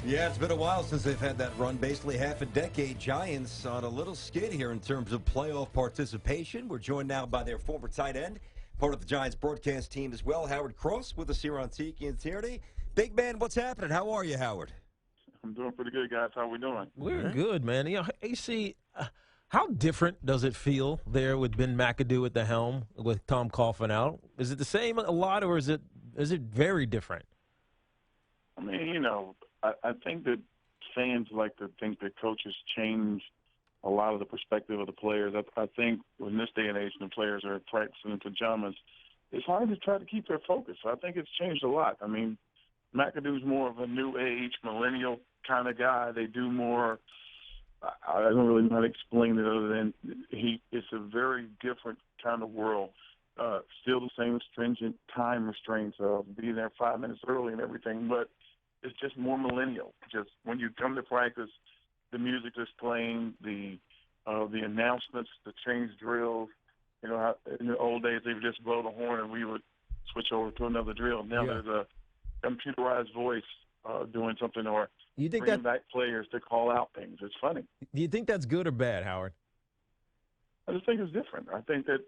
Yeah, it's been a while since they've had that run, basically half a decade. Giants on a little skid here in terms of playoff participation. We're joined now by their former tight end, part of the Giants broadcast team as well, Howard Cross, with us here on Tiki and Tierney. Big man, what's happening? How are you, Howard? I'm doing pretty good, guys. How we doing? We're Huh? good, man. AC, how different does it feel there with Ben McAdoo at the helm with Tom Coughlin out? Is it the same a lot, or is it very different? I mean, I think that fans like to think that coaches change a lot of the perspective of the players. I think in this day and age, when the players are practicing in pajamas, it's hard to try to keep their focus. So I think it's changed a lot. I mean, McAdoo's more of a new age, millennial kind of guy. They do more. I don't really know how to explain it other than it's a very different kind of world. Still the same stringent time restraints of being there 5 minutes early and everything, but it's just more millennial. Just when you come to practice, the music is playing, the announcements, the change drills. In the old days they would just blow the horn and we would switch over to another drill. Now there's a computerized voice doing something, or You think bringing that? back players to call out things. It's funny. Do you think that's good or bad, Howard? I just think it's different. I think that,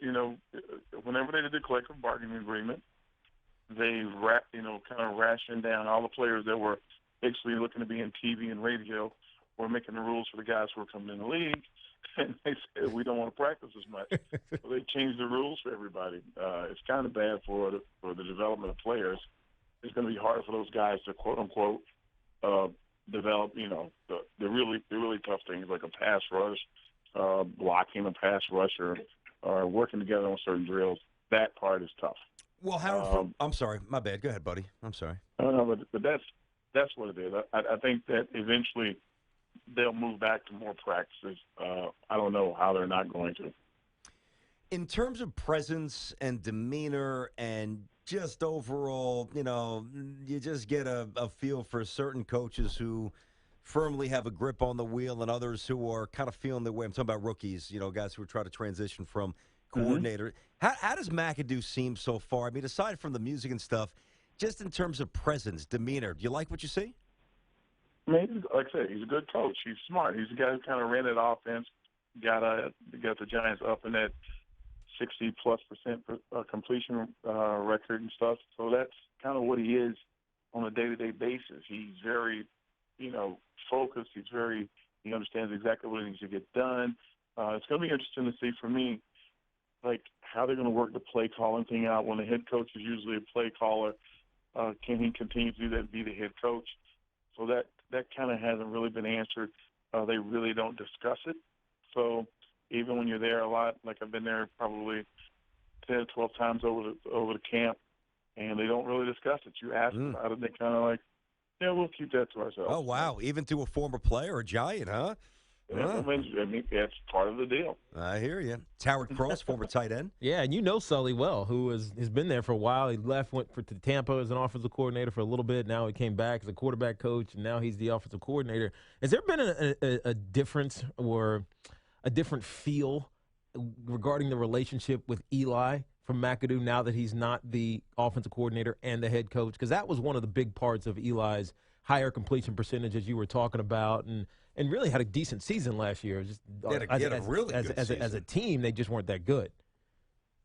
whenever they did the collective bargaining agreement, they kind of rationed down all the players that were actually looking to be in TV and radio, were making the rules for the guys who were coming in the league, and they said we don't want to practice as much. So they changed the rules for everybody. It's kind of bad for the development of players. It's going to be hard for those guys to quote unquote develop. The really tough things like a pass rush, blocking a pass rush, or working together on certain drills. That part is tough. Well, Howard, I'm sorry. My bad. Go ahead, buddy. I'm sorry. I don't know, but that's what it is. I think that eventually they'll move back to more practices. I don't know how they're not going to. In terms of presence and demeanor and just overall, you just get a feel for certain coaches who firmly have a grip on the wheel and others who are kind of feeling their way. I'm talking about rookies, guys who are trying to transition from coordinator. How does McAdoo seem so far? I mean, aside from the music and stuff, just in terms of presence, demeanor, do you like what you see? I mean, like I said, he's a good coach. He's smart. He's the guy who kind of ran that offense, got the Giants up in that 60+% completion record and stuff. So that's kind of what he is on a day-to-day basis. He's very, focused. He understands exactly what needs to get done. It's going to be interesting to see for me, like how they're going to work the play calling thing out. When the head coach is usually a play caller, can he continue to do that and be the head coach? So that kind of hasn't really been answered. They really don't discuss it. So even when you're there a lot, like I've been there probably 10, 12 times over the camp, and they don't really discuss it. You ask about it, they kind of like, yeah, we'll keep that to ourselves. Oh, wow. Even to a former player, a Giant, huh? I mean, that's part of the deal. I hear you. It's Howard Cross, former tight end. Yeah, and you know Sully well, who has been there for a while. He left, went to Tampa as an offensive coordinator for a little bit. Now he came back as a quarterback coach, and now he's the offensive coordinator. Has there been a difference or a different feel regarding the relationship with Eli from McAdoo now that he's not the offensive coordinator and the head coach? Because that was one of the big parts of Eli's higher completion percentage, as you were talking about, and really had a decent season last year. Just He had a really good season. As a team, they just weren't that good.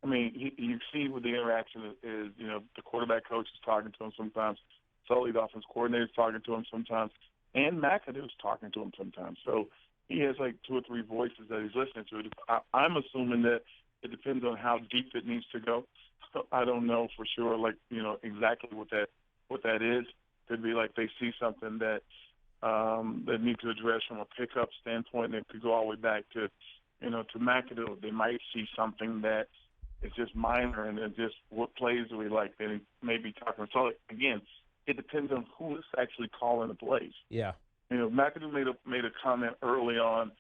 I mean, you see what the interaction is. The quarterback coach is talking to him sometimes. Sully, the offense coordinator, is talking to him sometimes. And McAdoo is talking to him sometimes. So he has like 2 or 3 voices that he's listening to. I'm assuming that it depends on how deep it needs to go. So I don't know for sure, exactly what that is. Could be like they see something that need to address from a pickup standpoint, and it could go all the way back to McAdoo. They might see something that is just minor, and then just what plays do we like. They may be talking. So again, it depends on who is actually calling the plays. Yeah. McAdoo made a comment early on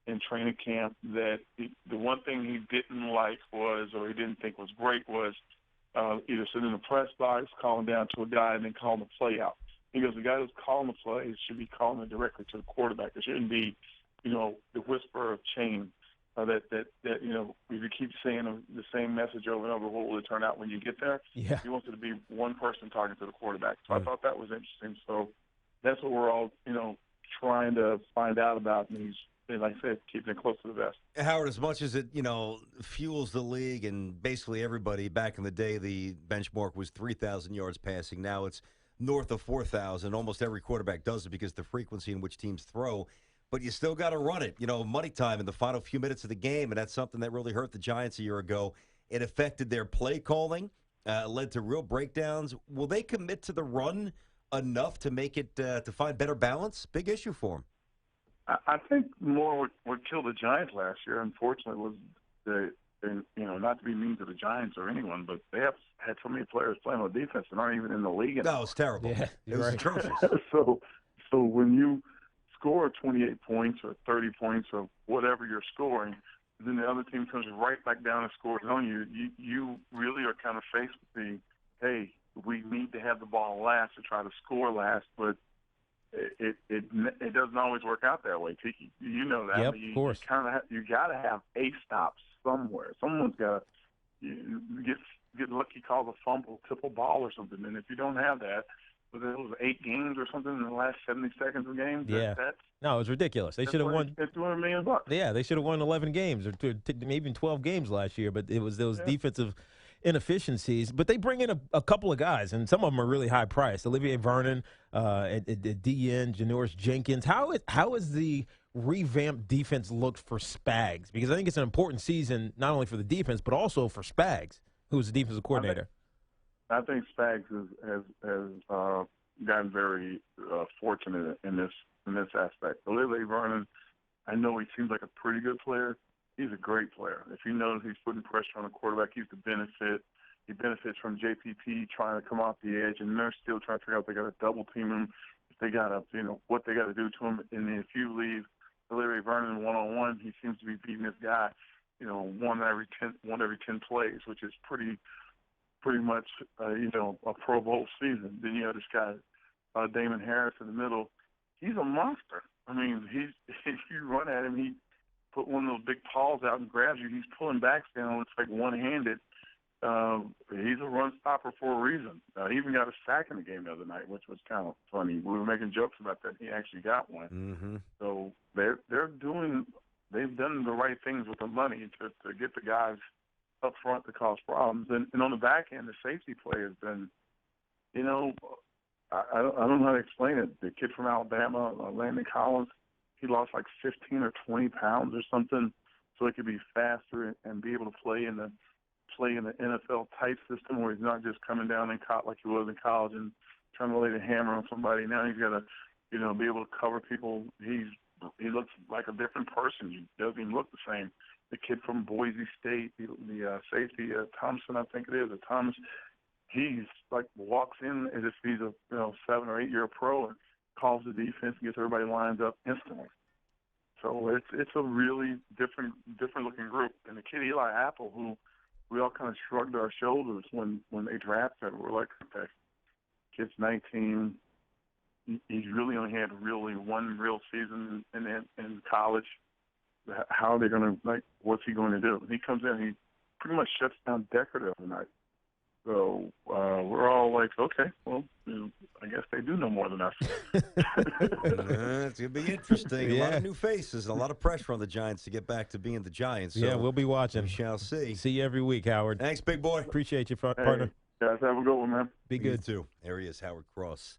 in training camp that the one thing he didn't like was, or he didn't think was great, was either sitting in the press box, calling down to a guy, and then calling the play out. He goes, the guy who's calling the plays should be calling it directly to the quarterback. It shouldn't be, the whisper of change. That if you keep saying the same message over and over, what will it turn out when you get there? Yeah. He wants it to be one person talking to the quarterback. So I thought that was interesting. So that's what we're all, trying to find out about. And like I said, keeping it close to the vest. Howard, as much as it, fuels the league and basically everybody, back in the day, the benchmark was 3,000 yards passing. Now it's north of 4,000. Almost every quarterback does it because of the frequency in which teams throw. But you still got to run it. Money time in the final few minutes of the game, and that's something that really hurt the Giants a year ago. It affected their play calling, led to real breakdowns. Will they commit to the run enough to make it to find better balance? Big issue for them. I think more what killed the Giants last year, unfortunately, was not to be mean to the Giants or anyone, but they have had so many players playing on defense that aren't even in the league anymore. No, it's terrible. Yeah, it was right. atrocious. So when you score 28 points or 30 points or whatever you're scoring, then the other team comes right back down and scores on you. You really are kind of faced with hey, we need to have the ball last to try to score last, but it doesn't always work out that way, Tiki. You know that. Yep, of course. You got to have a stop somewhere. Someone's got to get lucky, call a fumble, tip a ball or something. And if you don't have that, but it was 8 games or something in the last 70 seconds of games. Yeah. No, it was ridiculous. They should have won. It's $200 million. Yeah, they should have won 11 games or maybe even 12 games last year. But it was those defensive inefficiencies. But they bring in a couple of guys, and some of them are really high priced. Olivier Vernon, DN, Janoris Jenkins. How is the revamped defense looked for Spags? Because I think it's an important season not only for the defense but also for Spags, who's the defensive coordinator. I think Spags has gotten very fortunate in this aspect. Olivier Vernon, I know he seems like a pretty good player. He's a great player. If you notice he's putting pressure on the quarterback, he's the benefit. He benefits from JPP trying to come off the edge, and they're still trying to figure out if they got to double team him, if they got to, what they got to do to him. And then if you leave Olivier Vernon one-on-one, he seems to be beating this guy, one every 10 plays, which is pretty much, a Pro Bowl season. Then you have this guy, Damon Harris in the middle. He's a monster. I mean, if you run at him, he put one of those big paws out and grabs you. He's pulling backs down. It's like one-handed. He's a run stopper for a reason. He even got a sack in the game the other night, which was kind of funny. We were making jokes about that. He actually got one. Mm-hmm. So they've done the right things with the money to get the guys up front to cause problems. And on the back end, the safety play has been, I don't know how to explain it. The kid from Alabama, Landon Collins, he lost like 15 or 20 pounds or something so he could be faster and be able to play in the NFL type system where he's not just coming down and caught like he was in college and trying to lay the hammer on somebody. Now he's got to, be able to cover people. He looks like a different person. He doesn't even look the same. The kid from Boise State, the safety, Thompson, I think it is, Thomas, he's like walks in as if he's a 7 or 8 year pro and calls the defense and gets everybody lined up instantly. So it's a really different looking group. And the kid Eli Apple, who we all kind of shrugged our shoulders when they drafted, we're like, okay, kid's 19. He's really only had one real season in college. How are they going to, what's he going to do? He comes in, he pretty much shuts down Deckard every night. So we're all like, okay, well, I guess they do know more than us. It's going to be interesting. A lot of new faces, a lot of pressure on the Giants to get back to being the Giants. So yeah, we'll be watching. We shall see. See you every week, Howard. Thanks, big boy. Appreciate you, partner. Guys, have a good one, man. Be good. You too. There he is, Howard Cross.